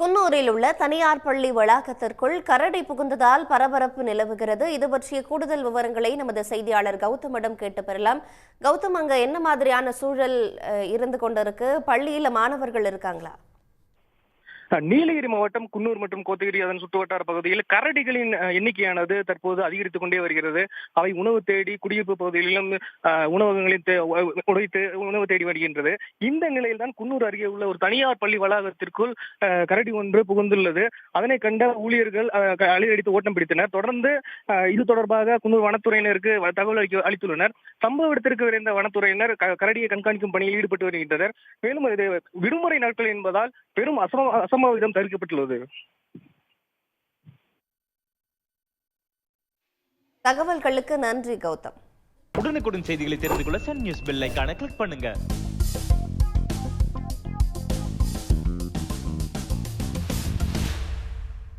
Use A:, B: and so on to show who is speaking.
A: குன்னூரில் உள்ள தனியார் பள்ளி வளாகத்திற்குள் கரடி புகுந்ததால் பரபரப்பு நிலவுகிறது. இது பற்றிய கூடுதல் விவரங்களை நமது செய்தியாளர் கௌதமிடம் கேட்டு பெறலாம். கௌதம், அங்க என்ன மாதிரியான சூழல் இருந்து கொண்டிருக்கு? பள்ளியில மாணவர்கள் இருக்காங்களா?
B: நீலகிரி மாவட்டம் குன்னூர் மற்றும் கோத்தகிரி அதன் சுற்றுவட்டார பகுதியில் கரடிகளின் எண்ணிக்கையானது தற்போது அதிகரித்துக் கொண்டே வருகிறது. அவை உணவு தேடி குடியிருப்பு பகுதிகளிலும் உணவகங்களில் உடைத்து உணவு தேடி வருகின்றது. இந்த நிலையில் தான் குன்னூர் அருகே உள்ள ஒரு தனியார் பள்ளி வளாகத்திற்குள் கரடி ஒன்று புகுந்துள்ளது. அதனை கண்ட ஊழியர்கள் அலையடித்து ஓட்டம் பிடித்தனர். தொடர்ந்து இது தொடர்பாக குன்னூர் வனத்துறையினருக்கு தகவல் அளித்துள்ளனர். சம்பவ இடத்திற்கு விரைந்த வனத்துறையினர் கரடியை கண்காணிக்கும் பணியில் ஈடுபட்டு வருகின்றனர். மேலும் இது விடுமுறை நாட்கள் என்பதால் பெரும் அசம்பாவிதம் தவிர்க்கப்பட்டுள்ளது.
A: தகவல்களுக்கு நன்றி கௌதம்.
C: உடனுக்குடன் செய்திகளை தெரிந்து கொள்ள சன் நியூஸ் பெல் ஐகானை கிளிக் பண்ணுங்க.